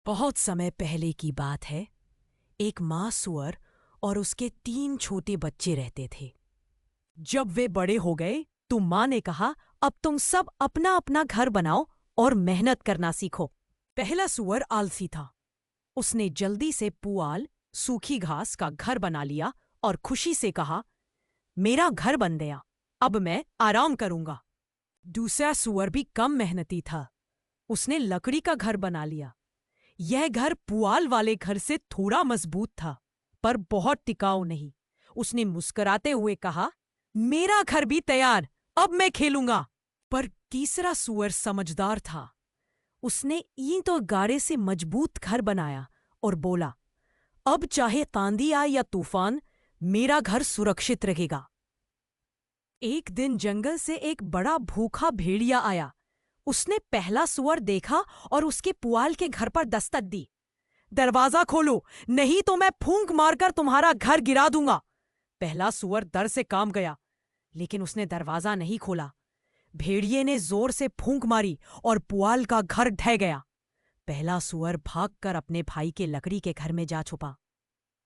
बहुत समय पहले की बात है। एक माँ सूअर और उसके 3 छोटे बच्चे रहते थे। जब वे बड़े हो गए तो माँ ने कहा, अब तुम सब अपना अपना घर बनाओ और मेहनत करना सीखो। पहला सूअर आलसी था। उसने जल्दी से पुआल, सूखी घास का घर बना लिया और खुशी से कहा, मेरा घर बन गया, अब मैं आराम करूंगा। दूसरा सूअर भी कम मेहनती था। उसने लकड़ी का घर बना लिया। यह घर पुआल वाले घर से थोड़ा मजबूत था, पर बहुत टिकाऊ नहीं। उसने मुस्कुराते हुए कहा, मेरा घर भी तैयार, अब मैं खेलूंगा। पर तीसरा सूअर समझदार था। उसने ईंट और गारे से मजबूत घर बनाया और बोला, अब चाहे आंधी आए या तूफान, मेरा घर सुरक्षित रहेगा। एक दिन जंगल से एक बड़ा भूखा भेड़िया आया। उसने पहला सूअर देखा और उसके पुआल के घर पर दस्तक दी। दरवाजा खोलो, नहीं तो मैं फूंक मारकर तुम्हारा घर गिरा दूंगा। पहला सूअर डर से कांप गया, लेकिन उसने दरवाजा नहीं खोला। भेड़िए ने जोर से फूंक मारी और पुआल का घर ढह गया। पहला सूअर भागकर अपने भाई के लकड़ी के घर में जा छुपा।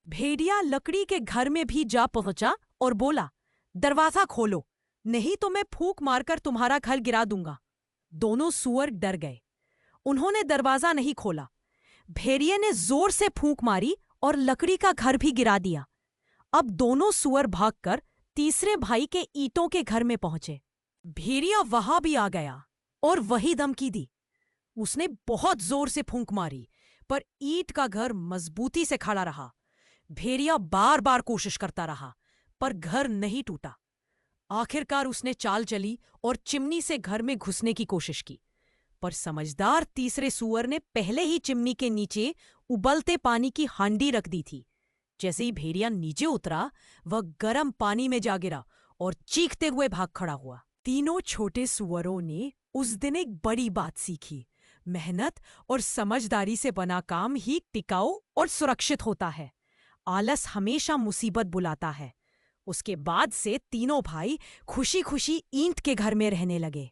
भेड़िया लकड़ी के घर में भी जा पहुंचा और बोला, दरवाजा खोलो, नहीं तो मैं फूंक मारकर तुम्हारा घर गिरा दूंगा। दोनों सूअर डर गए। उन्होंने दरवाजा नहीं खोला। भेड़िए ने जोर से फूंक मारी और लकड़ी का घर भी गिरा दिया। अब दोनों सूअर भागकर तीसरे भाई के ईंटों के घर में पहुंचे। भेड़िया वहां भी आ गया और वही धमकी दी। उसने बहुत जोर से फूंक मारी, पर ईंट का घर मजबूती से खड़ा रहा। भेड़िया बार बार कोशिश करता रहा, पर घर नहीं टूटा। आखिरकार उसने चाल चली और चिमनी से घर में घुसने की कोशिश की, पर समझदार तीसरे सूअर ने पहले ही चिमनी के नीचे उबलते पानी की हांडी रख दी थी। जैसे ही भेड़िया नीचे उतरा, वह गर्म पानी में जा गिरा और चीखते हुए भाग खड़ा हुआ। तीनों छोटे सूअरों ने उस दिन एक बड़ी बात सीखी, मेहनत और समझदारी से बना काम ही टिकाऊ और सुरक्षित होता है। आलस हमेशा मुसीबत बुलाता है। उसके बाद से तीनों भाई खुशी खुशी ईंट के घर में रहने लगे।